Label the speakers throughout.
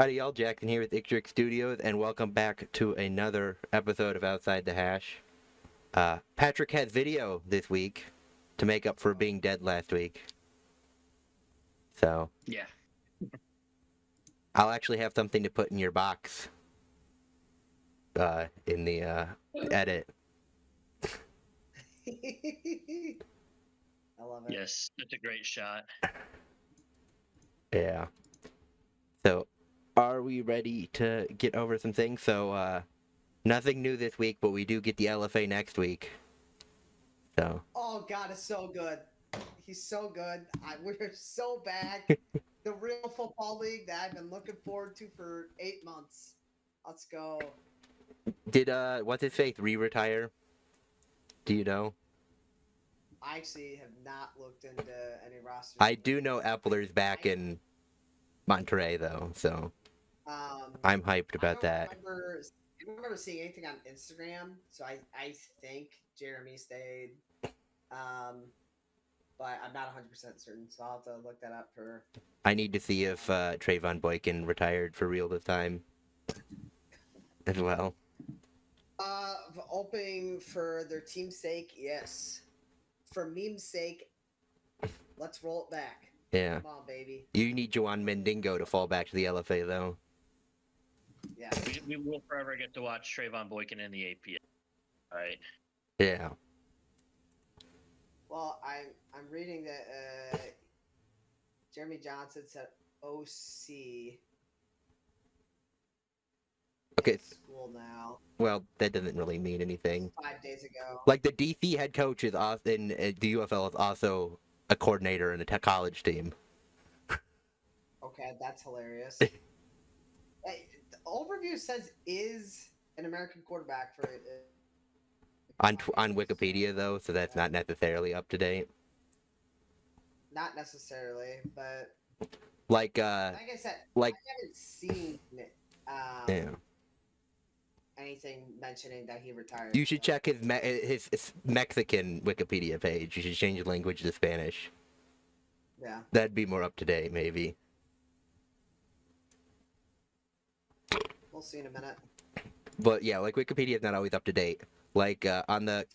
Speaker 1: Howdy y'all, Jackson here with Ictric Studios, and welcome back to another episode of Outside the Hash. Patrick has video this week to make up for being dead last week. So,
Speaker 2: Yeah.
Speaker 1: I'll actually have something to put in your box in the edit.
Speaker 3: I love it.
Speaker 2: Yes, that's a great shot.
Speaker 1: Yeah. So, are we ready to get over some things? So, nothing new this week, but we do get the LFA next week. So.
Speaker 3: Oh God, it's so good. He's so good. We're so back. The real football league that I've been looking forward to for 8 months. Let's go.
Speaker 1: Did what's his face re-retire? Do you know?
Speaker 3: I actually have not looked into any rosters.
Speaker 1: I do know Epler's back in Monterey though, so I'm hyped about that.
Speaker 3: I don't remember seeing anything on Instagram, so I think Jeremy stayed. But I'm not 100% certain, so I'll have to look that up for.
Speaker 1: I need to see if Trayvon Boykin retired for real this time as well.
Speaker 3: Hoping for their team's sake, yes. For meme's sake, let's roll it back.
Speaker 1: Yeah.
Speaker 3: Come on, baby.
Speaker 1: You need Juwan Mendingo to fall back to the LFA though.
Speaker 3: Yeah.
Speaker 2: We will forever get to watch Trayvon Boykin in the APL. All right.
Speaker 1: Yeah.
Speaker 3: Well, I'm reading that Jeremy Johnson said OC.
Speaker 1: Okay.
Speaker 3: School now.
Speaker 1: Well, that doesn't really mean anything.
Speaker 3: 5 days ago.
Speaker 1: Like the DC head coach is in the UFL is also a coordinator in the tech college team.
Speaker 3: Okay, that's hilarious. Hey, the overview says is an American quarterback for
Speaker 1: on Wikipedia though, so that's not necessarily up to date.
Speaker 3: Not necessarily, but
Speaker 1: like
Speaker 3: I said,
Speaker 1: like
Speaker 3: I haven't seen
Speaker 1: yeah.
Speaker 3: anything mentioning that he retired.
Speaker 1: You should check his Mexican Wikipedia page. You should change the language to Spanish.
Speaker 3: Yeah.
Speaker 1: That'd be more up to date, maybe.
Speaker 3: We'll see in a minute.
Speaker 1: But yeah, like Wikipedia is not always up to date. Like on the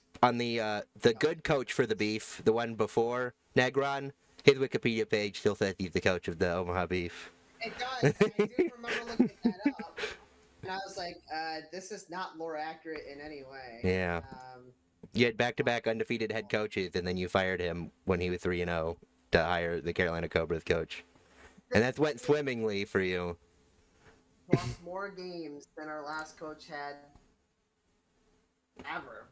Speaker 1: good coach for the Beef, the one before Negron, his Wikipedia page still says he's the coach of the Omaha Beef.
Speaker 3: It does. I do remember looking that up, and I was like, "This is not lore accurate in any way."
Speaker 1: Yeah. You had back-to-back undefeated head coaches, and then you fired him when he was 3-0 to hire the Carolina Cobras coach, and that went swimmingly for you.
Speaker 3: Lost more games than our last coach had ever.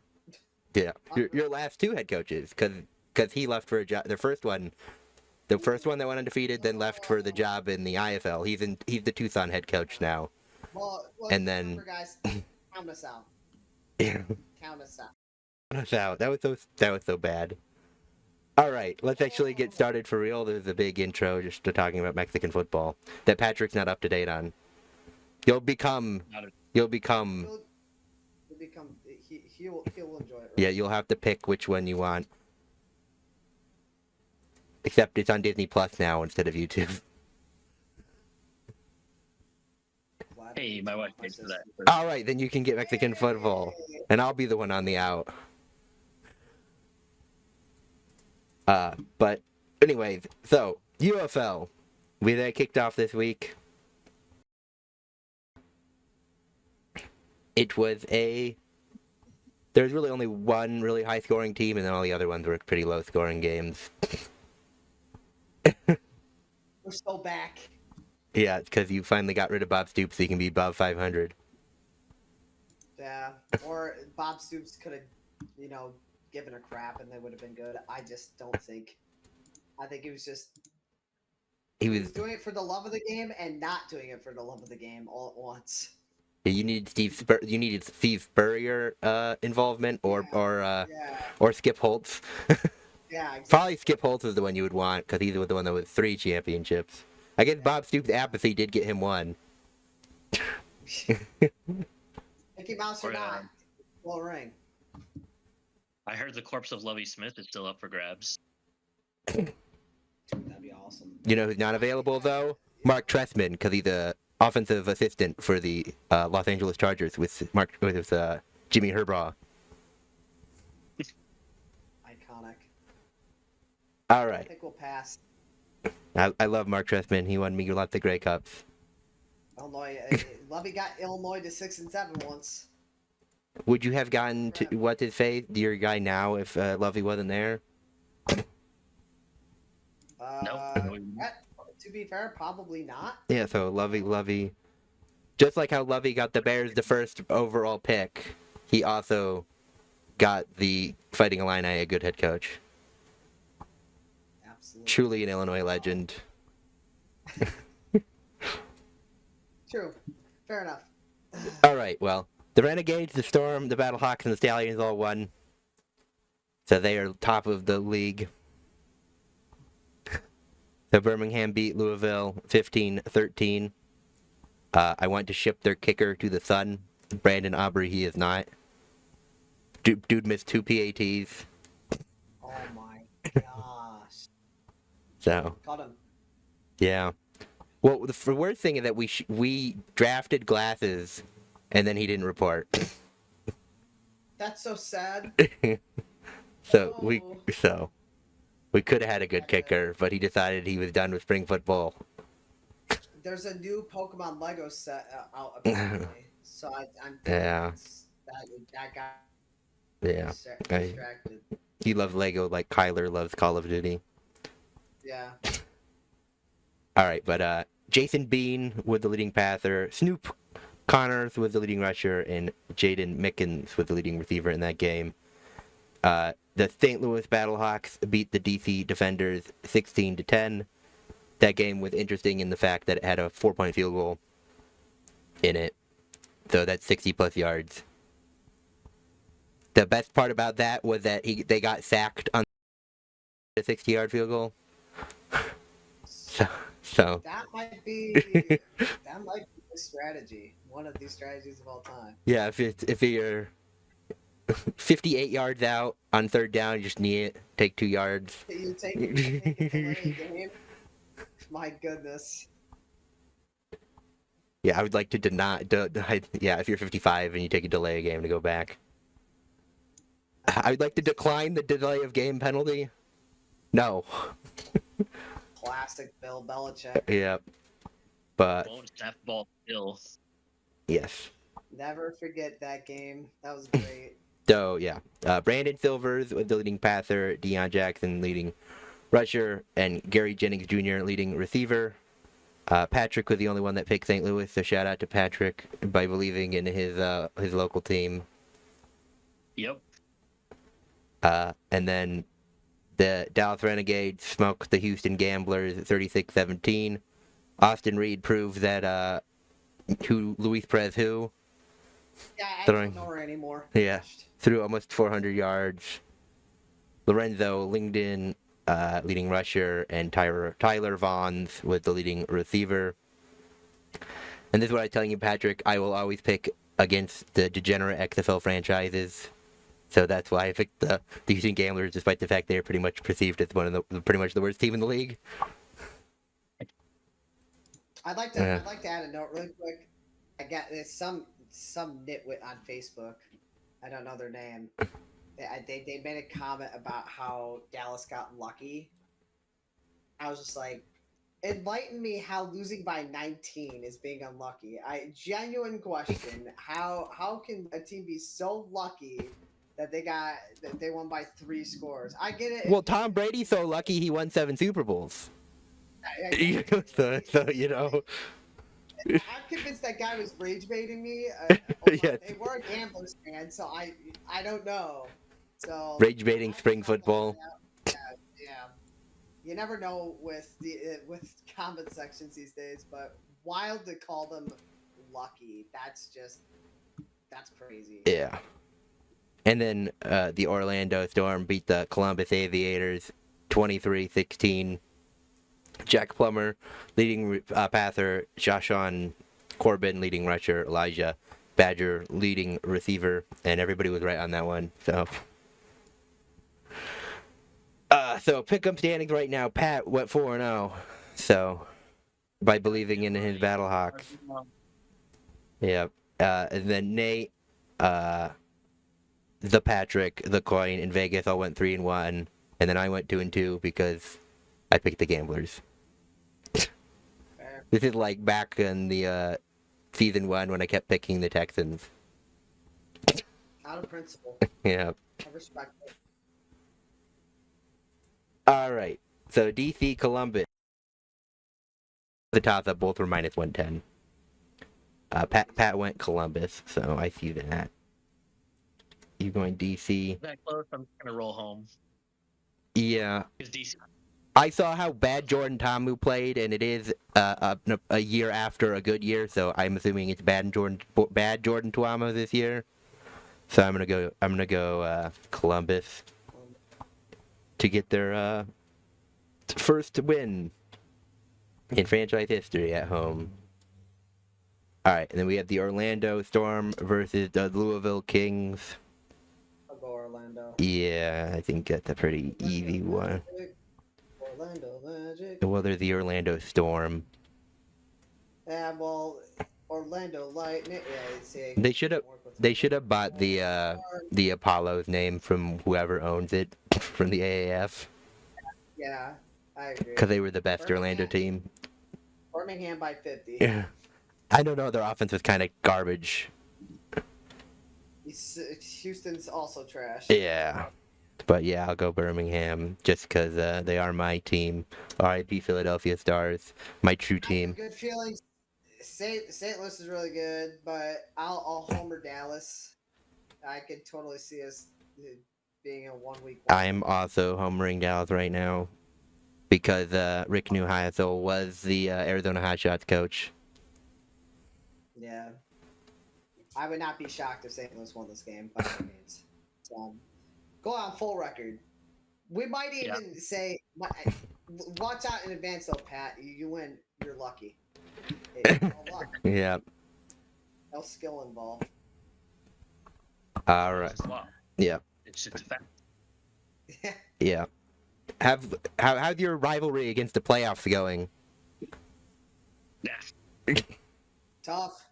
Speaker 1: Yeah, your last two head coaches, because he left for a job. The first one that went undefeated, then left for the job in the IFL. He's the Tucson head coach now.
Speaker 3: Well,
Speaker 1: and then
Speaker 3: guys, count us out.
Speaker 1: Yeah.
Speaker 3: Count us out.
Speaker 1: Count us out. That was so bad. All right, let's actually get started for real. There's a big intro just to talking about Mexican football that Patrick's not up to date on. He'll become.
Speaker 3: He'll enjoy it. Right?
Speaker 1: Yeah, you'll have to pick which one you want. Except it's on Disney Plus now instead of YouTube.
Speaker 2: Hey, my wife paid for that.
Speaker 1: All right, then you can get Mexican football, and I'll be the one on the out. But anyways, so UFL, that kicked off this week. It was there's really only one really high-scoring team, and then all the other ones were pretty low-scoring games.
Speaker 3: We're still back.
Speaker 1: Yeah, it's because you finally got rid of Bob Stoops, so you can be above 500.
Speaker 3: Yeah, or Bob Stoops could have, given a crap, and they would have been good. I just don't think. I think he was doing it for the love of the game and not doing it for the love of the game all at once.
Speaker 1: You needed Steve Spurrier involvement or Skip Holtz.
Speaker 3: Yeah, exactly.
Speaker 1: Probably Skip Holtz is the one you would want because he's the one that was 3 championships. I guess Bob Stoops' apathy did get him one.
Speaker 3: Mickey Mouse or not, well, ring.
Speaker 2: I heard the corpse of Lovie Smith is still up for grabs.
Speaker 3: That'd be awesome.
Speaker 1: You know who's not available though? Mark Trestman, because he's a offensive assistant for the Los Angeles Chargers with Jimmy Herbaugh.
Speaker 3: Iconic.
Speaker 1: All
Speaker 3: I
Speaker 1: right.
Speaker 3: think we'll pass.
Speaker 1: I love Mark Trestman. He won me lots of Grey Cups.
Speaker 3: Illinois. Lovey got Illinois to 6-7 once.
Speaker 1: Would you have gotten to what's his face, your guy now, if Lovey wasn't there?
Speaker 3: To be fair, probably not.
Speaker 1: Yeah, so Lovey. Just like how Lovey got the Bears the first overall pick, he also got the Fighting Illini a good head coach.
Speaker 3: Absolutely.
Speaker 1: Truly an Illinois legend.
Speaker 3: True. Fair enough.
Speaker 1: All right, well, the Renegades, the Storm, the Battlehawks, and the Stallions all won. So they are top of the league. So Birmingham beat Louisville 15-13. I want to ship their kicker to the Sun. Brandon Aubrey, he is not. Dude missed 2 PATs.
Speaker 3: Oh my gosh.
Speaker 1: So.
Speaker 3: Got him.
Speaker 1: Yeah. Well, the worst thing is that we drafted Glasses, and then he didn't report.
Speaker 3: That's so sad.
Speaker 1: So
Speaker 3: Oh.
Speaker 1: we could have had a good kicker, but he decided he was done with spring football.
Speaker 3: There's a new Pokemon Lego set out apparently, so I'm
Speaker 1: Yeah.
Speaker 3: that guy.
Speaker 1: Yeah.
Speaker 3: Distracted.
Speaker 1: He loves Lego like Kyler loves Call of Duty.
Speaker 3: Yeah.
Speaker 1: All right, but Jason Bean was the leading passer. Snoop Connors was the leading rusher, and Jaden Mickens was the leading receiver in that game. The St. Louis Battlehawks beat the DC Defenders 16-10. That game was interesting in the fact that it had a 4-point field goal in it, so that's 60+ yards. The best part about that was that they got sacked on the 60-yard field goal. So
Speaker 3: that might be a strategy. One of these strategies of all time.
Speaker 1: yeah, if you're 58 yards out on third down, you just need it. Take 2 yards.
Speaker 3: You take it delay game. My goodness.
Speaker 1: Yeah, I would like to deny. Yeah, if you're 55 and you take a delay of game to go back, I would like to decline the delay of game penalty. No.
Speaker 3: Classic Bill Belichick.
Speaker 1: Yeah, but
Speaker 2: Won't snap the ball still.
Speaker 1: yes.
Speaker 3: Never forget that game. That was great.
Speaker 1: So yeah, Brandon Silvers was the leading passer, Deion Jackson leading rusher, and Gary Jennings Jr. leading receiver. Patrick was the only one that picked St. Louis, so shout out to Patrick by believing in his local team.
Speaker 2: Yep.
Speaker 1: And then the Dallas Renegades smoked the Houston Gamblers 36-17. Austin Reed proved that Luis Perez
Speaker 3: Yeah, I
Speaker 1: Throwing.
Speaker 3: don't know her anymore.
Speaker 1: Yeah, threw almost 400 yards. Lorenzo Lingdon, leading rusher, and Tyler Vaughns was the leading receiver. And this is what I'm telling you, Patrick. I will always pick against the degenerate XFL franchises. So that's why I picked the Houston Gamblers, despite the fact they are pretty much perceived as one of the pretty much the worst team in the league.
Speaker 3: I'd like to add a note really quick. I got there's some nitwit on Facebook. I don't know their name. They made a comment about how Dallas got lucky. I was just like, enlighten me how losing by 19 is being unlucky. Genuine question. How can a team be so lucky that they won by 3 scores? I get it.
Speaker 1: Well, Tom Brady's so lucky he won 7 Super Bowls. so you know.
Speaker 3: I'm convinced that guy was rage baiting me.
Speaker 1: Yes.
Speaker 3: They were a Gamblers fan, so I don't know. So
Speaker 1: Rage baiting spring football.
Speaker 3: Yeah. You never know with comment sections these days, but wild to call them lucky. That's crazy.
Speaker 1: Yeah. And then the Orlando Storm beat the Columbus Aviators 23-16. Jack Plummer leading passer, Joshawn Corbin leading rusher, Elijah Badger leading receiver, and everybody was right on that one. So pick up standings right now. Pat went 4-0. So by believing in his Battlehawks. Yep. And then Nate, the Patrick, the Coin, and Vegas all went 3-1, and then I went 2-2 because I picked the Gamblers.
Speaker 3: Fair.
Speaker 1: This is like back in the season 1 when I kept picking the Texans.
Speaker 3: Out of principle.
Speaker 1: Yeah.
Speaker 3: I respect it.
Speaker 1: All right. So DC Columbus. The toss-up both were minus 110. Pat went Columbus, so I see that. You going DC?
Speaker 2: That close, I'm gonna roll home.
Speaker 1: Yeah.
Speaker 2: Because DC.
Speaker 1: I saw how bad Jordan Tamu played, and it is a year after a good year, so I'm assuming it's bad Jordan Tamu this year. So I'm gonna go Columbus to get their first win in franchise history at home. All right, and then we have the Orlando Storm versus the Louisville Kings.
Speaker 3: I'll go Orlando.
Speaker 1: Yeah, I think that's a pretty easy one.
Speaker 3: Orlando Magic.
Speaker 1: Well, they're the Orlando Storm.
Speaker 3: Yeah, well, Orlando Lightning. Yeah, see,
Speaker 1: They should have bought the Apollo's name from whoever owns it from the AAF
Speaker 3: Yeah, I agree.
Speaker 1: because they were the best Orlando team.
Speaker 3: Birmingham by 50.
Speaker 1: Yeah. I don't know. Their offense was kind of garbage.
Speaker 3: Houston's also trash.
Speaker 1: Yeah. But yeah, I'll go Birmingham just because they are my team. R.I.P. Philadelphia Stars, my true team.
Speaker 3: Good feelings. St. Louis is really good, but I'll homer Dallas. I could totally see us being a 1 week.
Speaker 1: I'm also homering Dallas right now because Rick Neuheisel was the Arizona Hotshots coach.
Speaker 3: Yeah. I would not be shocked if St. Louis won this game by any means. Go on full record. We might even say, watch out in advance though, Pat. You win, you're lucky. Hey, no luck.
Speaker 1: Yeah.
Speaker 3: No skill involved.
Speaker 1: All right. Yeah.
Speaker 2: It's just a fact.
Speaker 1: Yeah. How's your rivalry against the playoffs going?
Speaker 2: Yeah.
Speaker 3: Tough.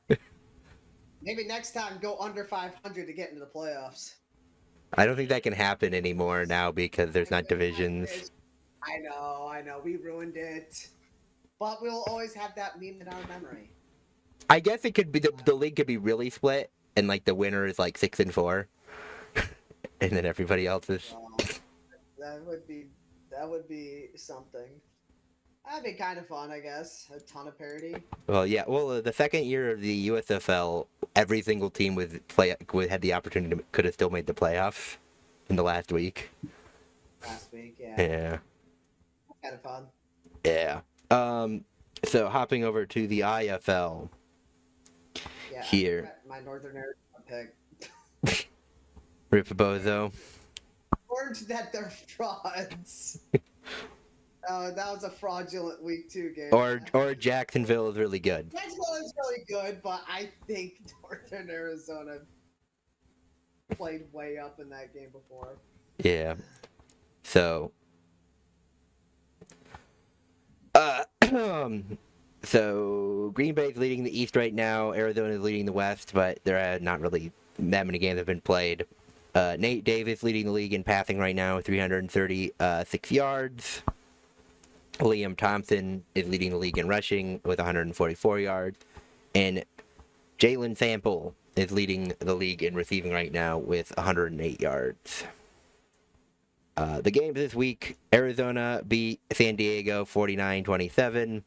Speaker 3: Maybe next time go under 500 to get into the playoffs.
Speaker 1: I don't think that can happen anymore now because there's not divisions.
Speaker 3: I know. We ruined it. But we'll always have that meme in our memory.
Speaker 1: I guess it could be the league could be really split, and like the winner is like 6-4, and then everybody else is.
Speaker 3: That would be something. That'd be kind of fun, I guess. A ton of parity.
Speaker 1: Well, yeah. Well, the second year of the USFL, every single team had the opportunity could have still made the playoffs in the last week.
Speaker 3: Last week, yeah.
Speaker 1: Yeah.
Speaker 3: Kind of fun.
Speaker 1: Yeah. So hopping over to the IFL.
Speaker 3: Yeah.
Speaker 1: Here.
Speaker 3: My Northern Arizona pick.
Speaker 1: Rip Bozo.
Speaker 3: Learned that they're frauds. That was a fraudulent week 2 game.
Speaker 1: Or Jacksonville is really good.
Speaker 3: Jacksonville is really good, but I think Northern Arizona played way up in that game before.
Speaker 1: Yeah. So. So Green Bay's leading the East right now. Arizona's leading the West, but there are not really that many games have been played. Nate Davis leading the league in passing right now with 336 yards. Liam Thompson is leading the league in rushing with 144 yards. And Jalen Sample is leading the league in receiving right now with 108 yards. The games this week, Arizona beat San Diego 49-27.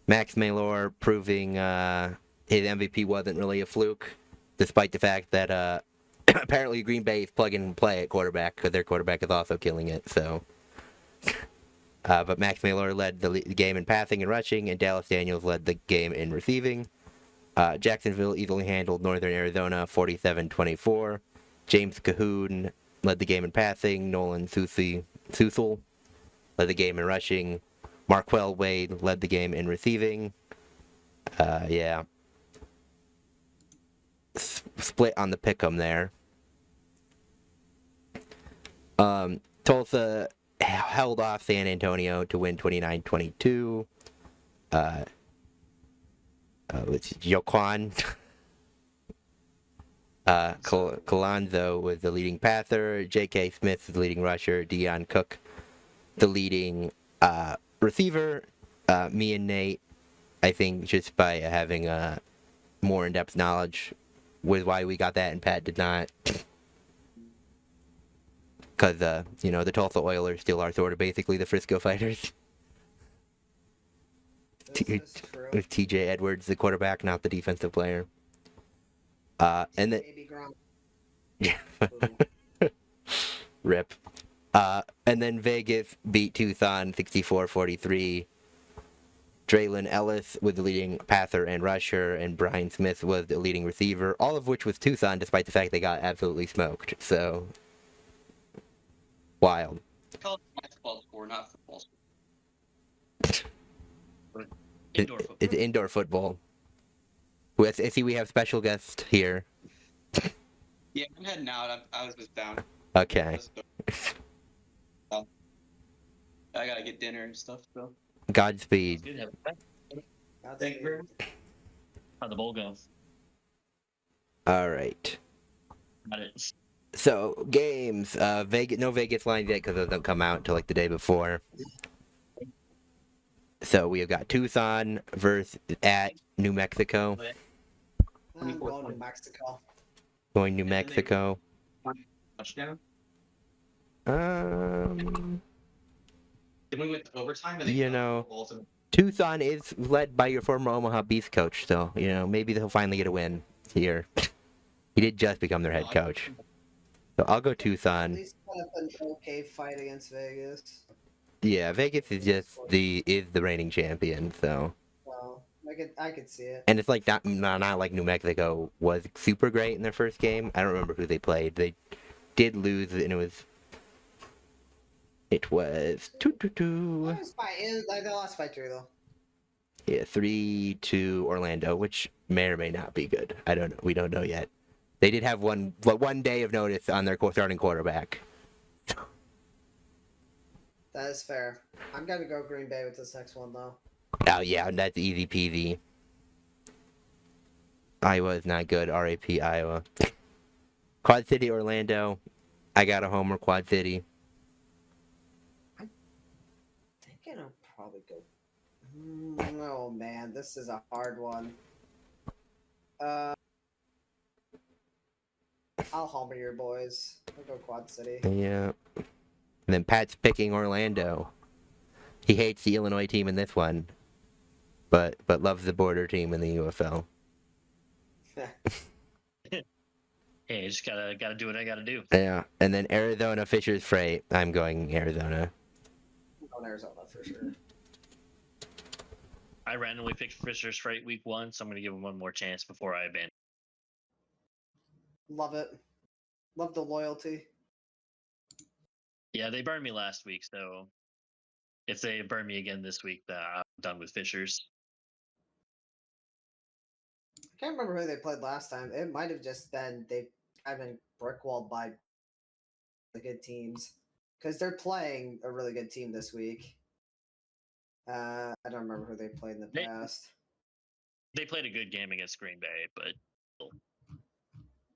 Speaker 1: Max Maylor proving his MVP wasn't really a fluke, despite the fact that apparently Green Bay is plug and play at quarterback because their quarterback is also killing it. So, but Max Maylor led the game in passing and rushing, and Dallas Daniels led the game in receiving. Jacksonville easily handled Northern Arizona 47-24. James Cahoon led the game in passing. Nolan Susel led the game in rushing. Marquell Wade led the game in receiving. Yeah. Split on the pick'em there. Tulsa held off San Antonio to win 29-22. It's Joquan. Colanzo was the leading passer. J.K. Smith was the leading rusher. Deion Cook, the leading receiver. Me and Nate, I think, just by having more in-depth knowledge, was why we got that, and Pat did not. Because, the Tulsa Oilers still are sort of basically the Frisco Fighters.
Speaker 3: This is true.
Speaker 1: With T.J. Edwards, the quarterback, not the defensive player. And then
Speaker 3: Baby Gronk.
Speaker 1: yeah, rip. And then Vegas beat Tucson 64-43. Draylon Ellis was the leading passer and rusher, and Brian Smith was the leading receiver. All of which was Tucson, despite the fact they got absolutely smoked. So wild.
Speaker 4: Call it basketball score, not football score.
Speaker 2: Indoor football.
Speaker 1: It's indoor football. See, we have special guests here.
Speaker 4: Yeah, I'm heading out. I was just down.
Speaker 1: Okay.
Speaker 4: I gotta get dinner and stuff, so.
Speaker 1: Godspeed.
Speaker 2: Good, have a
Speaker 3: That's
Speaker 4: Thank you very much.
Speaker 2: How'd the bowl go?
Speaker 1: All right.
Speaker 2: Got it.
Speaker 1: So games. Vegas. No Vegas lines yet because those don't come out until like the day before. So we have got Tucson versus at New Mexico.
Speaker 3: I'm going to Mexico.
Speaker 1: Going New Mexico.
Speaker 4: Touchdown.
Speaker 1: Um.
Speaker 4: Then we went to overtime.
Speaker 1: Tucson is led by your former Omaha Beast coach, so maybe they'll finally get a win here. He did just become their head coach, so I'll go
Speaker 3: At
Speaker 1: Tucson.
Speaker 3: least put up an okay fight against Vegas.
Speaker 1: Yeah, Vegas is just the reigning champion, so.
Speaker 3: So I could see it.
Speaker 1: And it's like not like New Mexico was super great in their first game. I don't remember who they played. They did lose, and it was 2-2.
Speaker 3: They lost by 3 though.
Speaker 1: Yeah, 3-2 Orlando, which may or may not be good. I don't know. We don't know yet. They did have one day of notice on their starting quarterback.
Speaker 3: That is fair. I'm gonna go Green Bay with this next one though.
Speaker 1: Oh yeah, that's easy peasy. Iowa is not good. RAP Iowa. Quad City Orlando. I got a homer. Quad City.
Speaker 3: Thinking I'll probably go. Oh man, this is a hard one. I'll homer your boys. I'll go Quad City.
Speaker 1: Yeah. And then Pat's picking Orlando. He hates the Illinois team in this one, but loves the border team in the UFL.
Speaker 2: Hey, I just gotta do what I gotta do.
Speaker 1: Yeah. And then Arizona Fisher's Freight. I'm going Arizona.
Speaker 3: I'm going Arizona for sure.
Speaker 2: I randomly picked Fisher's Freight week 1, so I'm gonna give him one more chance before I abandon.
Speaker 3: Love it. Love the loyalty.
Speaker 2: Yeah, they burned me last week, so if they burn me again this week, I'm done with Fishers.
Speaker 3: I can't remember who they played last time. It might have just been I've been brickwalled by the good teams because they're playing a really good team this week. I don't remember who they played in the past.
Speaker 2: They played a good game against Green Bay, but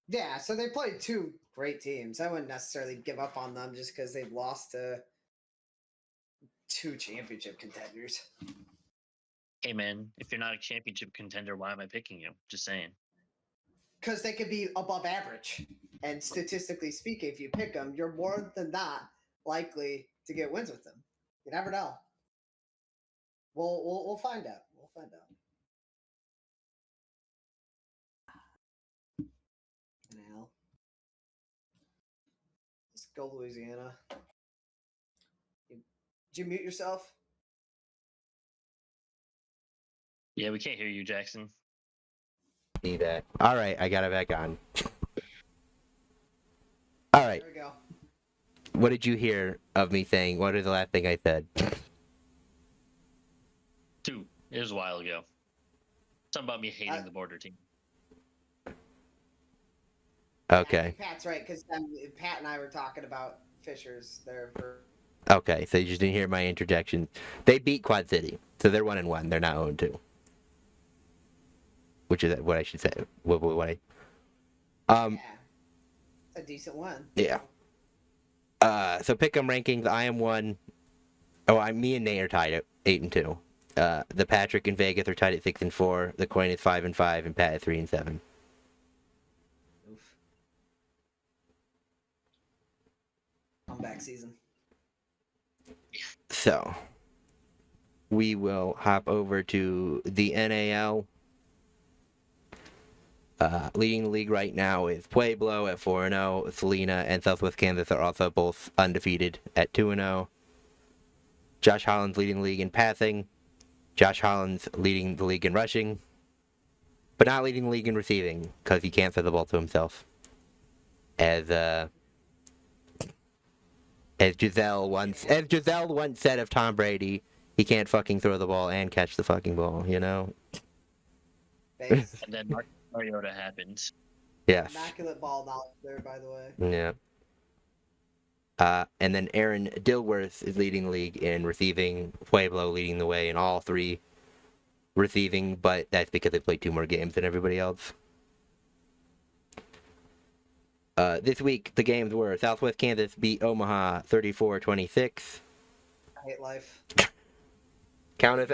Speaker 3: Yeah, so they played 2 great teams. I wouldn't necessarily give up on them just because they've lost to 2 championship contenders.
Speaker 2: hey man, if you're not a championship contender, why am I picking you? Just saying.
Speaker 3: Because they could be above average. And statistically speaking, if you pick them, you're more than not likely to get wins with them. You never know. We'll find out. We'll find out. Now, let's go Louisiana. Did you mute yourself?
Speaker 2: Yeah, we can't hear you, Jackson.
Speaker 1: See that. All right, I got it back on. All right.
Speaker 3: There we go.
Speaker 1: What did you hear of me saying? What is the last thing I said?
Speaker 2: 2. It was a while ago. Something about me hating the border team.
Speaker 1: Okay.
Speaker 3: Pat's right, because Pat and I were talking about Fishers there for.
Speaker 1: Okay, so you just didn't hear my interjection. They beat Quad City, so they're 1-1. They're not 0-2. which is what I should say. What I
Speaker 3: Yeah, it's a decent one.
Speaker 1: Yeah. So pick'em rankings. I am one. Oh, me and Nate are tied at 8-2. The Patrick and Vegas are tied at 6-4. The Coin is 5-5, and Pat at 3-7.
Speaker 3: Oof. Comeback season.
Speaker 1: So we will hop over to the NAL. Leading the league right now is Pueblo at 4-0. Salina and Southwest Kansas are also both undefeated at 2-0. Josh Holland's leading the league in passing. Josh Holland's leading the league in rushing, but not leading the league in receiving because he can't throw the ball to himself. As Giselle once said of Tom Brady, he can't fucking throw the ball and catch the fucking ball, you know?
Speaker 3: Thanks.
Speaker 2: And then Mariota happens.
Speaker 1: Yes.
Speaker 3: Immaculate ball knowledge there, by the way.
Speaker 1: Yeah. And then Aaron Dilworth is leading the league in receiving. Pueblo leading the way in all three receiving, but that's because they played 2 more games than everybody else. This week, the games were Southwest Kansas beat Omaha 34-26.
Speaker 3: I hate life.
Speaker 1: Count us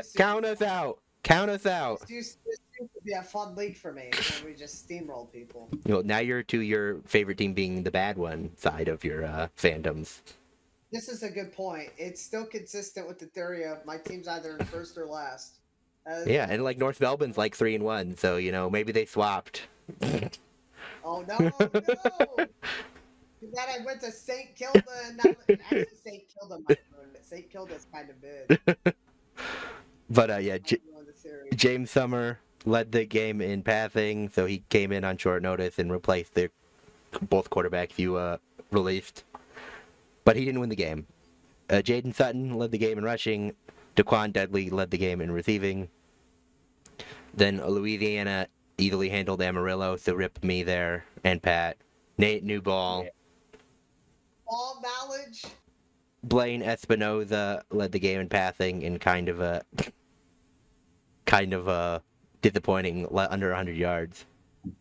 Speaker 1: out.
Speaker 3: This used to be a fun league for me, and we just steamroll people.
Speaker 1: Well, now you're to your favorite team being the bad one side of your fandoms.
Speaker 3: This is a good point. It's still consistent with the theory of my team's either in first or last.
Speaker 1: Yeah, and like North Melbourne's like 3-1, so maybe they swapped.
Speaker 3: Oh no, no! Then I went to St. Kilda, and now actually St. Kilda might ruin it. St. Kilda's kind of big.
Speaker 1: But yeah,
Speaker 3: Might ruin the theory.
Speaker 1: James Summer led the game in passing, so he came in on short notice and replaced both quarterbacks you released. But he didn't win the game. Jaden Sutton led the game in rushing. Daquan Dudley led the game in receiving. Then Louisiana easily handled Amarillo, so rip me there and Pat. Nate Newball.
Speaker 3: Ball knowledge.
Speaker 1: Blaine Espinoza led the game in passing in kind of a disappointing under 100 yards.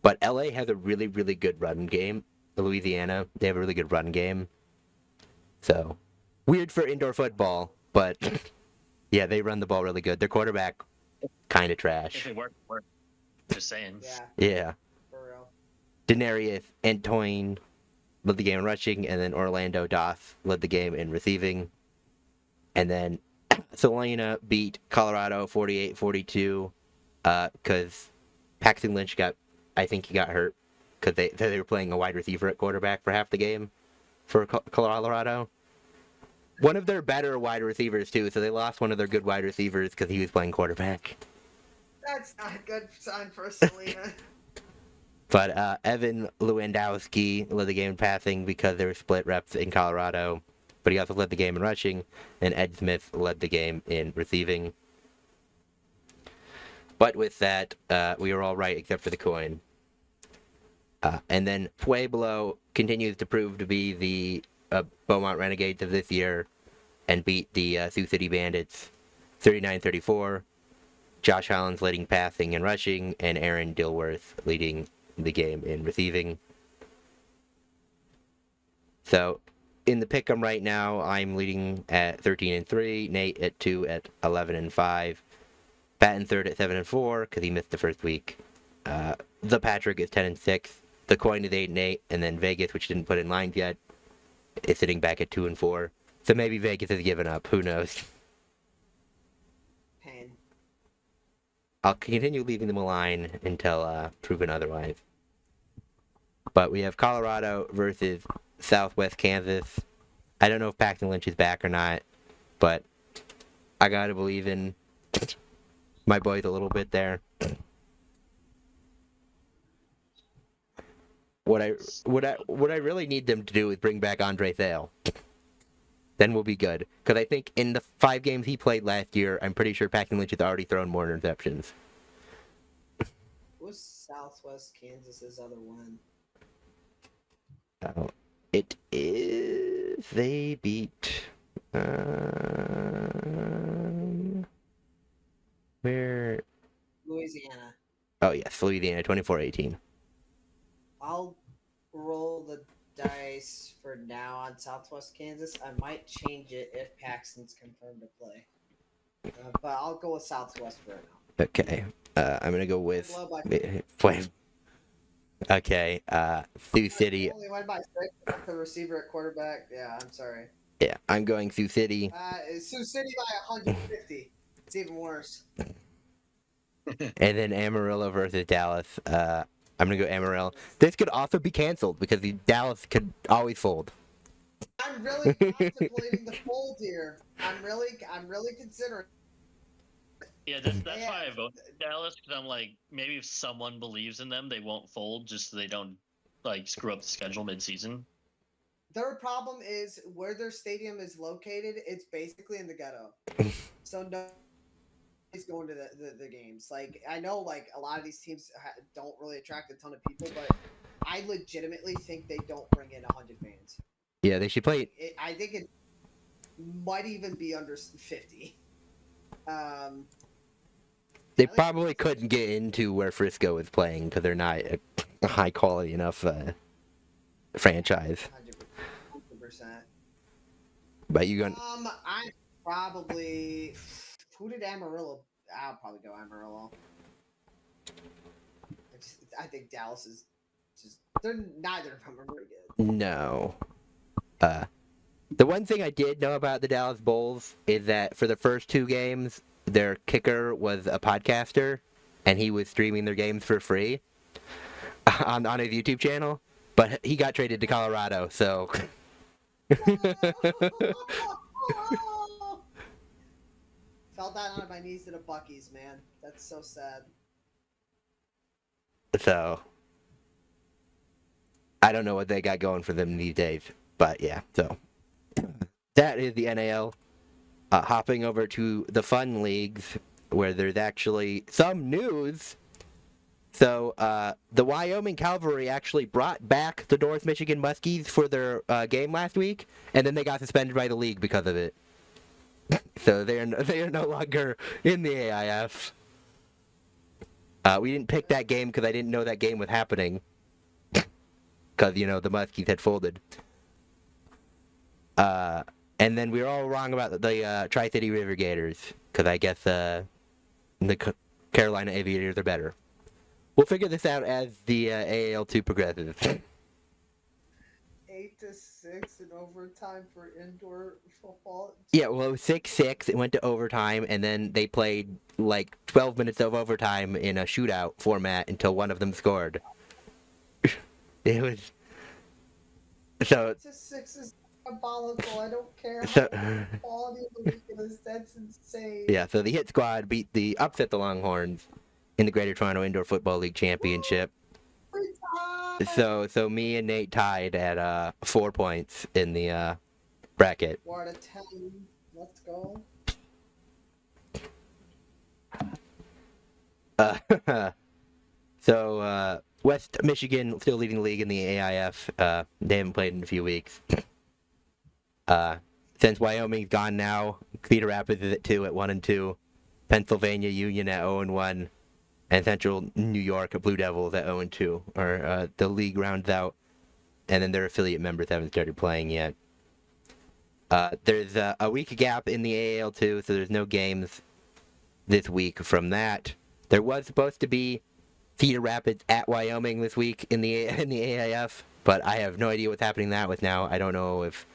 Speaker 1: But LA has a really, really good run game. Louisiana, they have a really good run game. So, weird for indoor football, but yeah, they run the ball really good. Their quarterback, kind of
Speaker 2: If
Speaker 1: trash.
Speaker 2: it worked, just saying.
Speaker 3: Yeah,
Speaker 1: Yeah.
Speaker 3: for real.
Speaker 1: Denarius Antoine led the game in rushing, and then Orlando Doss led the game in receiving. And then Salina beat Colorado 48-42 because Paxton Lynch got hurt because they were playing a wide receiver at quarterback for half the game for Colorado. One of their better wide receivers, too, so they lost one of their good wide receivers because he was playing quarterback.
Speaker 3: That's not a good sign for Selena.
Speaker 1: But Evan Lewandowski led the game in passing because there were split reps in Colorado. But he also led the game in rushing, and Ed Smith led the game in receiving. But with that, we were all right except for the coin. And then Pueblo continues to prove to be the Beaumont Renegades of this year and beat the Sioux City Bandits 39-34. Josh Holland's leading passing and rushing, and Aaron Dilworth leading the game in receiving. So, in the pick'em right now, I'm leading at 13-3, Nate at 2 at 11-5, Pat in third at 7-4 because he missed the first week. The Patrick is 10-6, the coin is 8-8, and then Vegas, which didn't put in lines yet, is sitting back at 2-4. So maybe Vegas has given up. Who knows?
Speaker 3: Pain.
Speaker 1: I'll continue leaving them a line until proven otherwise. But we have Colorado versus Southwest Kansas. I don't know if Paxton Lynch is back or not, but I gotta believe in my boys a little bit there. What I really need them to do is bring back Andre Thale. Then we'll be good. Because I think in the 5 games he played last year, I'm pretty sure Paxton Lynch has already thrown more interceptions.
Speaker 3: What's Southwest Kansas's other one?
Speaker 1: It is... They beat... Where...
Speaker 3: Louisiana.
Speaker 1: Oh yes, Louisiana 24-18.
Speaker 3: I'll roll the dice for now on Southwest Kansas. I might change it if Paxton's confirmed to play. But I'll go with Southwest for now.
Speaker 1: Okay. I'm gonna go with.
Speaker 3: Blow by
Speaker 1: Wait. Okay. Sioux City.
Speaker 3: only went by 6. The receiver at quarterback. Yeah, I'm sorry.
Speaker 1: Yeah, I'm going Sioux City.
Speaker 3: Sioux City by 150. It's even worse.
Speaker 1: And then Amarillo versus Dallas. I'm gonna go Amarillo. This could also be canceled because Dallas could always fold.
Speaker 3: I'm really contemplating the fold here. I'm really considering.
Speaker 2: Yeah, that's why I voted Dallas, because I'm like, maybe if someone believes in them, they won't fold just so they don't like screw up the schedule mid-season.
Speaker 3: Their problem is where their stadium is located. It's basically in the ghetto, so nobody's going to the games. Like I know, like a lot of these teams don't really attract a ton of people, but I legitimately think they don't bring in 100 fans.
Speaker 1: Yeah, they should play.
Speaker 3: I think it might even be under 50.
Speaker 1: They probably couldn't get into where Frisco is playing because they're not a high quality enough franchise.
Speaker 3: 100%.
Speaker 1: But you going?
Speaker 3: I probably. Who did Amarillo? I'll probably go Amarillo. I think Dallas is just. They're neither of them are very good.
Speaker 1: No. The one thing I did know about the Dallas Bulls is that for the first 2 games, their kicker was a podcaster, and he was streaming their games for free on his YouTube channel. But he got traded to Colorado, so.
Speaker 3: Fell down on my knees at a Buc-ee's, man. That's so sad.
Speaker 1: So. I don't know what they got going for them these days, but yeah, so. That is the NAL. Hopping over to the fun leagues, where there's actually some news. So, the Wyoming Cavalry actually brought back the North Michigan Muskies for their game last week, and then they got suspended by the league because of it. So they are no longer in the AIF. We didn't pick that game because I didn't know that game was happening. Because, the Muskies had folded. And then we were all wrong about the Tri-City River Gators, because I guess the Carolina Aviators are better. We'll figure this out as the AAL2 progresses.
Speaker 3: 8-6 in overtime for indoor football.
Speaker 1: Yeah, well, it was 6-6. It went to overtime, and then they played like 12 minutes of overtime in a shootout format until one of them scored. It was so.
Speaker 3: 8-6 is diabolical. I don't care
Speaker 1: So,
Speaker 3: how quality of the league is. That's insane.
Speaker 1: yeah, so the Hit Squad upset the Longhorns in the Greater Toronto Indoor Football League Championship. So me and Nate tied at 4 points in the bracket.
Speaker 3: 4 out of 10. Let's go.
Speaker 1: So West Michigan still leading the league in the AIF. They haven't played in a few weeks. Since Wyoming's gone now, Cedar Rapids is at 2 at 1-2, Pennsylvania Union at 0-1, and Central New York Blue Devils at 0-2. Or the league rounds out, and then their affiliate members haven't started playing yet. There's a week gap in the AAL2, so there's no games this week from that. There was supposed to be Cedar Rapids at Wyoming this week in the AIF, but I have no idea what's happening that with now. I don't know if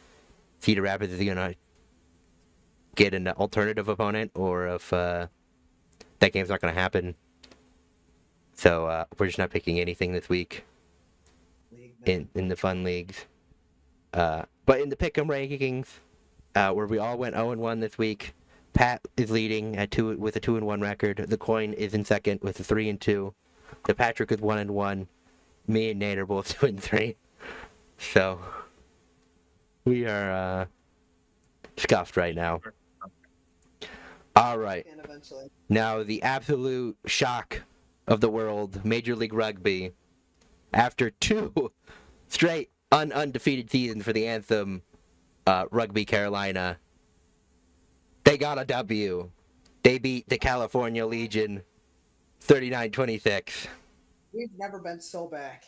Speaker 1: Cedar Rapids is gonna get an alternative opponent or if that game's not gonna happen. So we're just not picking anything this week in the fun leagues. But in the pick'em rankings, where we all went 0-1 this week, Pat is leading at with a 2-1 record. The Coin is in second with a 3-2. The Patrick is 1-1. Me and Nate are both 2-3. So we are scuffed right now. All right.
Speaker 3: And eventually.
Speaker 1: Now the absolute shock of the world, Major League Rugby. After 2 straight undefeated seasons for the Anthem, Rugby Carolina, they got a W. They beat the California Legion 39-26.
Speaker 3: We've never been so back.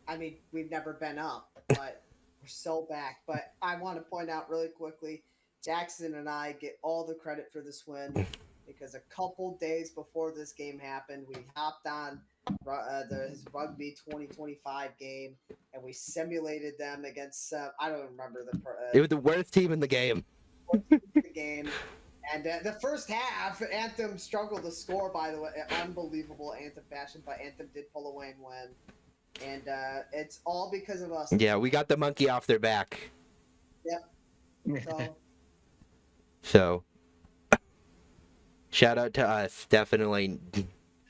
Speaker 3: I mean, we've never been up, but we're so back. But I want to point out really quickly, Jackson and I get all the credit for this win because a couple days before this game happened, we hopped on his Rugby 2025 game and we simulated them against. I don't remember
Speaker 1: It was the worst team in the game.
Speaker 3: the game. And the first half, Anthem struggled to score, by the way. Unbelievable Anthem fashion, but Anthem did pull away and win. And it's all because of us.
Speaker 1: Yeah, we got the monkey off their back.
Speaker 3: Yep.
Speaker 1: So, shout out to us. Definitely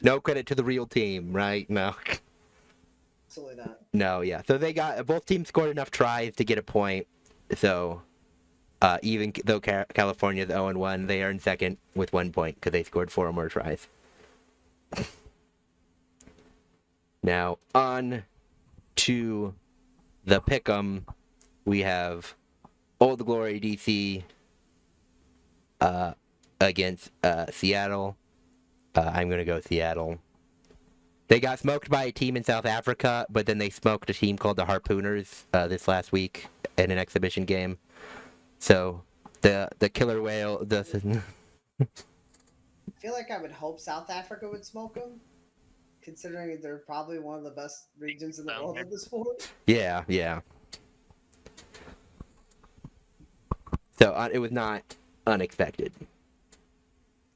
Speaker 1: no credit to the real team, right? No.
Speaker 3: Absolutely not.
Speaker 1: No, yeah. So both teams scored enough tries to get a point. So, even though California's 0-1, they are in second with 1 point because they scored 4 more tries. Now, on to the pick'em. We have Old Glory DC against Seattle. I'm going to go Seattle. They got smoked by a team in South Africa, but then they smoked a team called the Harpooners this last week in an exhibition game. So the killer whale doesn't.
Speaker 3: I feel like I would hope South Africa would smoke them, considering they're probably one of the best regions in the world at this sport.
Speaker 1: Yeah. So it was not unexpected.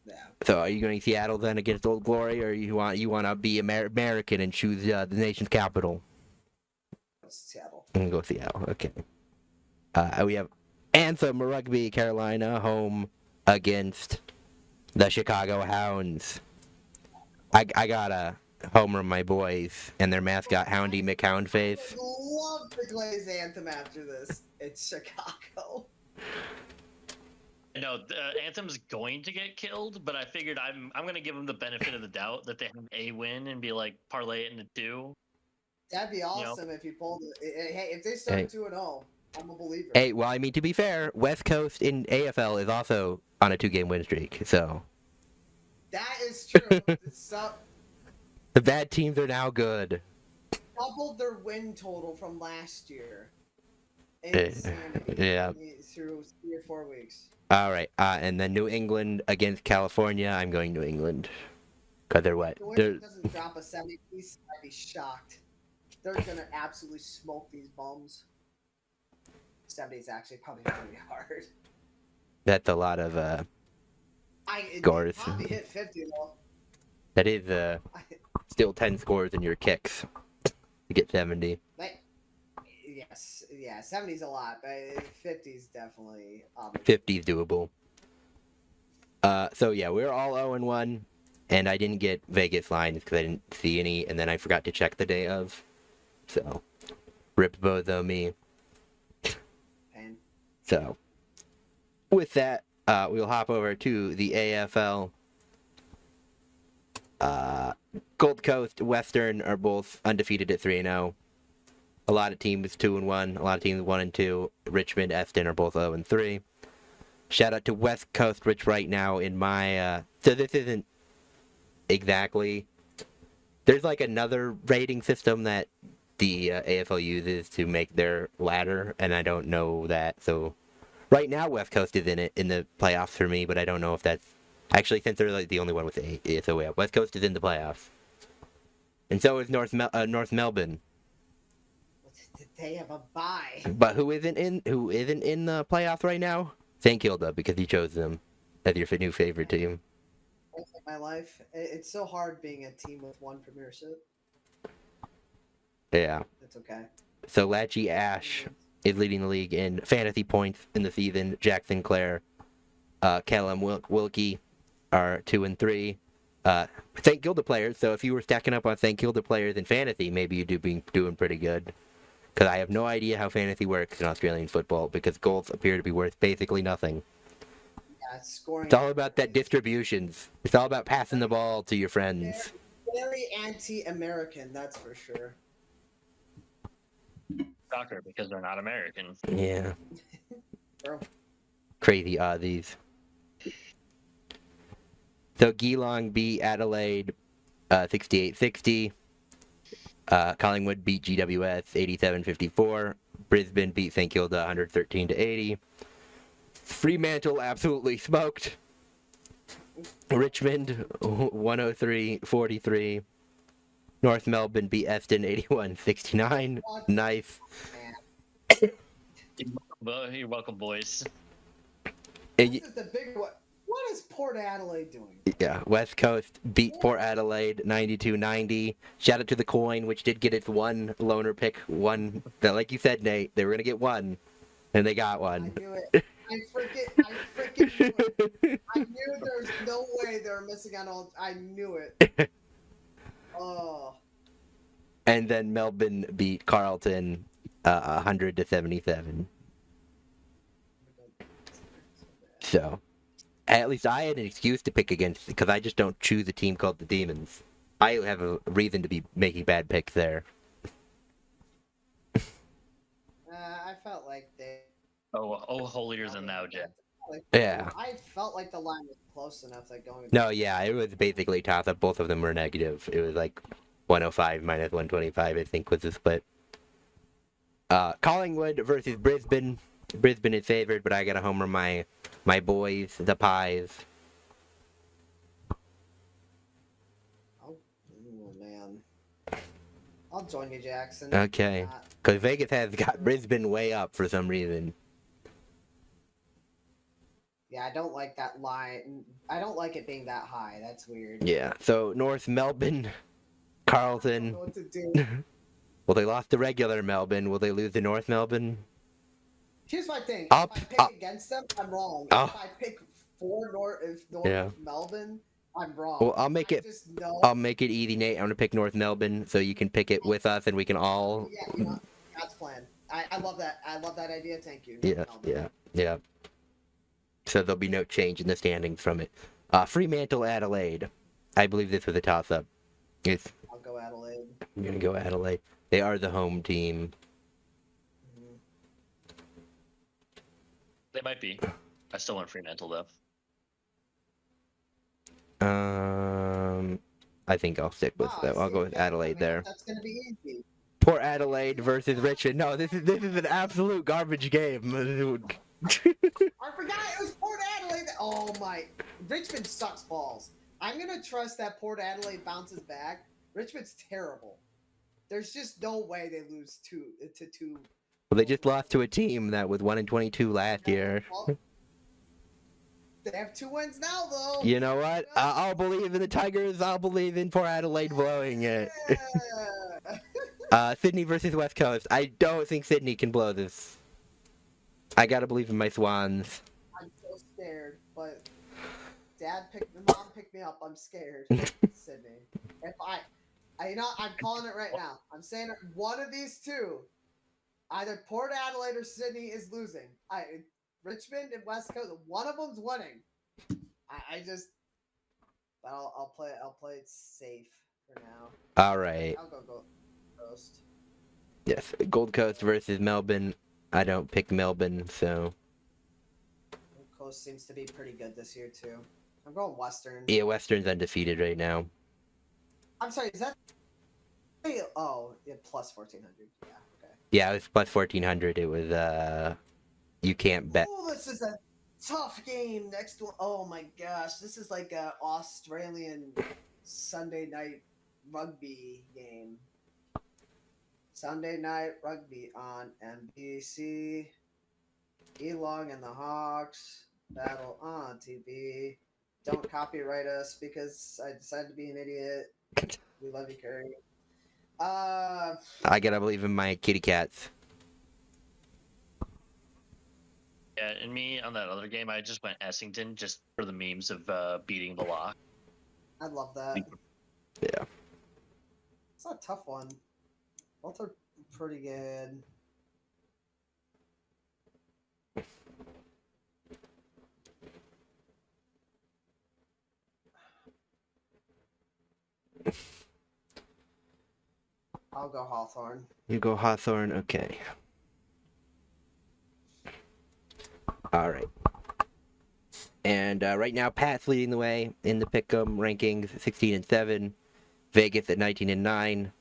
Speaker 3: Yeah.
Speaker 1: So are you going to Seattle then against Old Glory, or you want to be American and choose the nation's capital?
Speaker 3: Seattle.
Speaker 1: I'm going to go Seattle. Okay. We have Anthem Rugby Carolina home against the Chicago Hounds. I got a homer my boys and their mascot Houndy McHoundface.
Speaker 3: I would love to glaze Anthem after this. It's Chicago.
Speaker 2: No, Anthem's going to get killed, but I figured I'm going to give them the benefit of the doubt that they have a win and be like parlay it into 2.
Speaker 3: That'd be awesome if you pulled it. Hey, if they start 2-0, I'm a believer.
Speaker 1: Hey, well, I mean, to be fair, West Coast in AFL is also on a 2-game win streak, so.
Speaker 3: That is true.
Speaker 1: The bad teams are now good.
Speaker 3: Doubled their win total from last year. Insanity.
Speaker 1: Yeah.
Speaker 3: Through 3 or 4 weeks.
Speaker 1: All right, and then New England against California. I'm going New England. Because they're what?
Speaker 3: If New doesn't drop a 70 piece, I'd be shocked. They're going to absolutely smoke these bums. 70 is actually probably pretty hard.
Speaker 1: That's a lot of scores.
Speaker 3: Probably hit 50 though.
Speaker 1: That is still 10 scores in your kicks to get 70.
Speaker 3: Yes, yeah, 70's a lot, but 50's definitely
Speaker 1: 50's doable. So yeah, we're all 0-1, and I didn't get Vegas lines because I didn't see any, and then I forgot to check the day of. So, rip bozo me.
Speaker 3: Pain.
Speaker 1: So, with that, we'll hop over to the AFL. Gold Coast, Western are both undefeated at 3-0. A lot of teams 2-1, a lot of teams 1-2. Richmond, Eston are both 0-3. Shout out to West Coast, which right now in my so this isn't exactly. There's like another rating system that the AFL uses to make their ladder, and I don't know that. So right now West Coast is in it in the playoffs for me, but I don't know if that's actually, since they're like the only one with 8. So yeah, West Coast is in the playoffs, and so is North Melbourne.
Speaker 3: They have a bye.
Speaker 1: But who isn't in the playoffs right now? St. Kilda, because you chose them as your new favorite team.
Speaker 3: My life, it's so hard being a team with 1 premiership.
Speaker 1: Yeah.
Speaker 3: It's okay.
Speaker 1: So Latchy Ash is leading the league in fantasy points in the season. Jack Sinclair, Callum Wilkie are 2 and 3. St. Kilda players. So if you were stacking up on St. Kilda players in fantasy, maybe you'd be doing pretty good. Because I have no idea how fantasy works in Australian football, because goals appear to be worth basically nothing.
Speaker 3: Yeah, scoring.
Speaker 1: It's all about that distributions. It's all about passing the ball to your friends.
Speaker 3: Very anti-American, that's for sure.
Speaker 2: Soccer, because they're not American.
Speaker 1: Yeah.
Speaker 3: Bro.
Speaker 1: Crazy Aussies. So Geelong beat Adelaide 68-60. Collingwood beat GWS 87-54. Brisbane beat St Kilda 113-80. Fremantle absolutely smoked Richmond 103-43. North Melbourne beat Eston 81-69. Nice.
Speaker 2: You're welcome, boys.
Speaker 3: This is the big one. What is Port Adelaide doing?
Speaker 1: Yeah, West Coast beat Port Adelaide 92-90. Shout out to the Coin, which did get its one loner pick. One that, like you said, Nate, they were gonna get one, and they got one.
Speaker 3: I knew it. I freaking knew it. I knew there was no way they were missing out on. I knew it. Oh.
Speaker 1: And then Melbourne beat Carlton 100-77. So, at least I had an excuse to pick against because I just don't choose a team called the Demons. I have a reason to be making bad picks there.
Speaker 3: I felt like they.
Speaker 2: Oh, holier than thou, Jen.
Speaker 1: Yeah.
Speaker 3: I felt like the line was close enough, like going.
Speaker 1: No, yeah, it was basically toss up. Both of them were negative. It was like 105 minus 125, I think, was the split. Collingwood versus Brisbane. Brisbane is favored, but I got to homer my boys, the Pies.
Speaker 3: Oh man. I'll join you, Jackson.
Speaker 1: Okay. Because Vegas has got Brisbane way up for some reason.
Speaker 3: Yeah, I don't like that line. I don't like it being that high. That's weird.
Speaker 1: Yeah. So North Melbourne,
Speaker 3: I
Speaker 1: Carlton.
Speaker 3: don't know what to do.
Speaker 1: Well, they lost the regular Melbourne. Will they lose the North Melbourne?
Speaker 3: Here's my thing.
Speaker 1: Up,
Speaker 3: if I pick against them, I'm wrong.
Speaker 1: Up.
Speaker 3: If I pick for North
Speaker 1: Yeah.
Speaker 3: Melbourne, I'm wrong.
Speaker 1: Well, I'll make it.
Speaker 3: Just know.
Speaker 1: I'll make it easy, Nate. I'm gonna pick North Melbourne, so you can pick it with us, and we can all.
Speaker 3: Yeah, you know, God's plan. I love that. I love that idea. Thank you.
Speaker 1: Yeah,
Speaker 3: Melbourne.
Speaker 1: yeah. So there'll be no change in the standings from it. Fremantle, Adelaide. I believe this was a toss-up. It's,
Speaker 3: I'll go Adelaide.
Speaker 1: I'm gonna go Adelaide. They are the home team.
Speaker 3: Mhm.
Speaker 2: They might be. I still want Fremantle though.
Speaker 1: I think I'll stick with
Speaker 3: Wow,
Speaker 1: that. I'll
Speaker 3: see,
Speaker 1: go with
Speaker 3: yeah,
Speaker 1: Adelaide
Speaker 3: I mean,
Speaker 1: there.
Speaker 3: That's gonna be easy.
Speaker 1: Port Adelaide versus Richmond. No, this is an absolute garbage game.
Speaker 3: I forgot it was Port Adelaide. Oh my! Richmond sucks balls. I'm gonna trust that Port Adelaide bounces back. Richmond's terrible. There's just no way they lose two.
Speaker 1: Well, they just lost to a team that was 1-22 last year.
Speaker 3: Well, they have 2 wins now, though.
Speaker 1: You know what? I'll believe in the Tigers. I'll believe in Port Adelaide blowing it.
Speaker 3: Yeah.
Speaker 1: Sydney versus West Coast. I don't think Sydney can blow this. I gotta believe in my Swans.
Speaker 3: I'm so scared, but Mom picked me up. I'm scared. Sydney. If you know, I'm calling it right now. I'm saying one of these two, either Port Adelaide or Sydney is losing. Richmond and West Coast, one of them's winning. But I'll play it safe for now.
Speaker 1: All right.
Speaker 3: I'll go Coast.
Speaker 1: Yes, Gold Coast versus Melbourne. I don't pick Melbourne, so.
Speaker 3: Coast seems to be pretty good this year too. I'm going Western.
Speaker 1: Yeah, Western's undefeated right now.
Speaker 3: I'm sorry, is that? Oh, yeah, plus 1400. Yeah, okay.
Speaker 1: Yeah, it was plus 1400. It was, you can't bet.
Speaker 3: Oh, this is a tough game. Next one. Oh my gosh, this is like a Australian Sunday night rugby game. Sunday night rugby on NBC. Elong and the Hawks battle on TV. Don't copyright us because I decided to be an idiot. We love you, Curry.
Speaker 1: I gotta believe in my kitty cats.
Speaker 2: Yeah, and me on that other game, I just went Essington just for the memes of beating the lock.
Speaker 3: I love that.
Speaker 1: Yeah.
Speaker 3: It's not a tough one. Both are pretty good. I'll go Hawthorn.
Speaker 1: You go Hawthorn, okay. All right. And right now, Pat's leading the way in the Pick'em rankings, 16-7. Vegas at 19-9.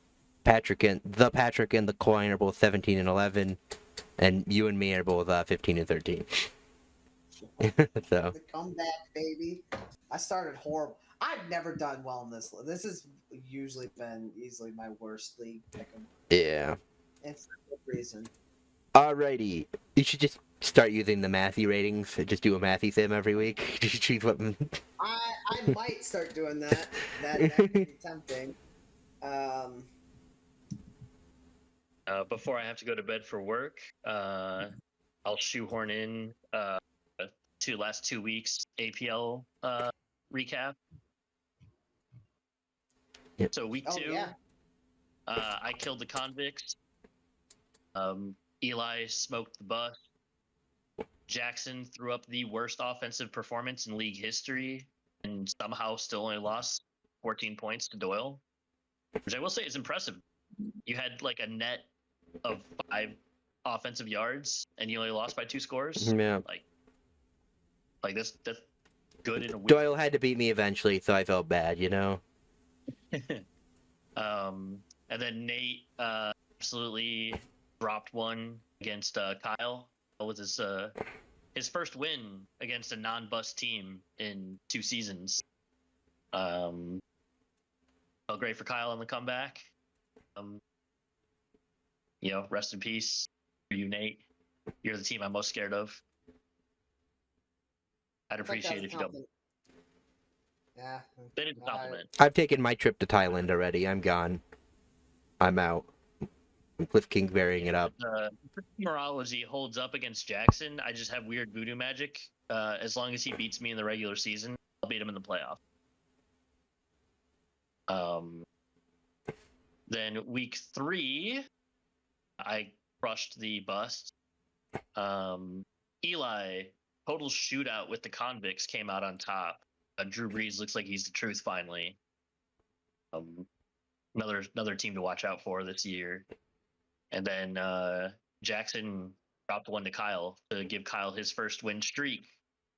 Speaker 1: Patrick and the Coin are both 17-11, and you and me are both 15-13. So
Speaker 3: The comeback, baby. I started horrible. I've never done well in this. This has usually been easily my worst league pick'em.
Speaker 1: yeah.
Speaker 3: And for good reason.
Speaker 1: Alrighty, you should just start using the Matthew ratings. Just do a Matthew sim every week. Just choose what.
Speaker 3: I might start doing that. That could be tempting.
Speaker 2: Before I have to go to bed for work, I'll shoehorn in last 2 weeks APL recap.
Speaker 1: Yep.
Speaker 2: So week 2,
Speaker 3: yeah.
Speaker 2: I killed the convicts. Eli smoked the bus. Jackson threw up the worst offensive performance in league history and somehow still only lost 14 points to Doyle, which I will say is impressive. You had like a net of 5 offensive yards and you only lost by 2 scores.
Speaker 1: Yeah.
Speaker 2: Like that's good in a week.
Speaker 1: Doyle had to beat me eventually, so I felt bad, you know.
Speaker 2: And then Nate absolutely dropped one against Kyle. That was his first win against a non-bus team in 2 seasons. Felt great for Kyle on the comeback. Rest in peace for you, Nate. You're the team I'm most scared of. I'd appreciate if you don't.
Speaker 3: Yeah.
Speaker 2: That is a compliment.
Speaker 1: I've taken my trip to Thailand already. I'm gone. I'm out. Cliff King varying it up.
Speaker 2: Morology holds up against Jackson. I just have weird voodoo magic. As long as he beats me in the regular season, I'll beat him in the playoff. Then week 3, I crushed the bust. Eli, total shootout with the convicts, came out on top. Drew Brees looks like he's the truth finally. Another team to watch out for this year. And then Jackson dropped one to Kyle to give Kyle his first win streak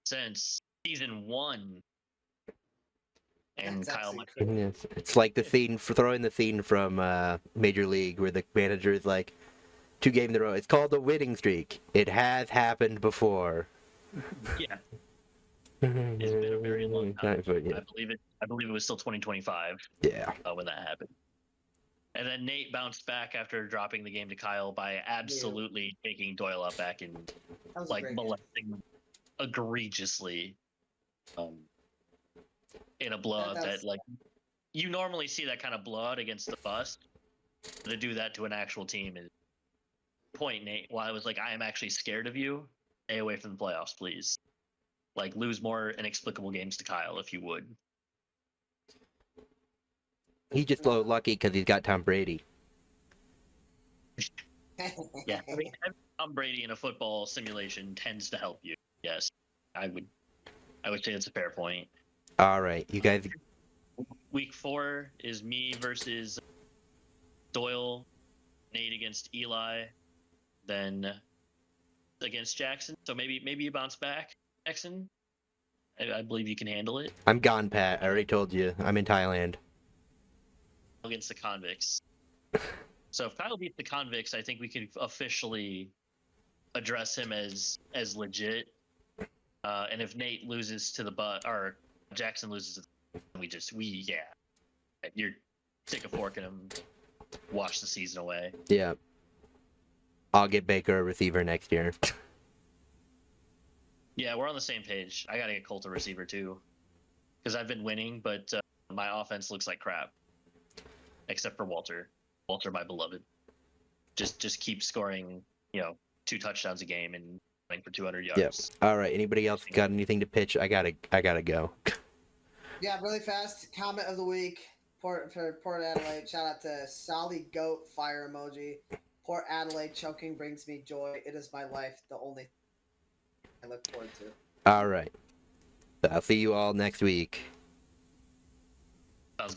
Speaker 2: since season 1. And
Speaker 3: That's
Speaker 2: Kyle,
Speaker 1: it's like the scene for throwing the scene from Major League where the manager is like, 2 games in a row. It's called a winning streak. It has happened before.
Speaker 2: yeah, it's been a very long time.
Speaker 1: Yeah.
Speaker 2: I believe it was still 2025.
Speaker 1: Yeah.
Speaker 2: When that happened. And then Nate bounced back after dropping the game to Kyle by absolutely taking Doyle up back and molesting him egregiously in a blowout that you normally see that kind of blowout against the bust. To do that to an actual team is point, Nate. While I was like, I am actually scared of you. Stay away from the playoffs, please. Lose more inexplicable games to Kyle if you would.
Speaker 1: He's just so lucky because he's got Tom Brady.
Speaker 2: Yeah, having Tom Brady in a football simulation tends to help you. Yes, I would say that's a fair point.
Speaker 1: All right, you guys.
Speaker 2: Week 4 is me versus Doyle, Nate against Eli, then against Jackson. So maybe you bounce back, Jackson. I believe you can handle it.
Speaker 1: I'm gone, Pat. I already told you. I'm in Thailand.
Speaker 2: Against the convicts. So if Kyle beats the convicts, I think we can officially address him as legit. And if Nate loses to or Jackson loses to you're stick a fork in him, wash the season away.
Speaker 1: Yeah. I'll get Baker a receiver next year.
Speaker 2: Yeah, we're on the same page. I gotta get Colt a receiver too, because I've been winning, but my offense looks like crap. Except for Walter. Walter, my beloved. Just keep scoring, 2 touchdowns a game and running for 200 yards.
Speaker 1: Yep. All right. Anybody else got anything to pitch? I gotta go.
Speaker 3: Yeah, really fast. Comment of the week. Port Adelaide. Shout out to Sally Goat fire emoji. Port Adelaide choking brings me joy. It is my life. The only thing I look forward to.
Speaker 1: All right. I'll see you all next week.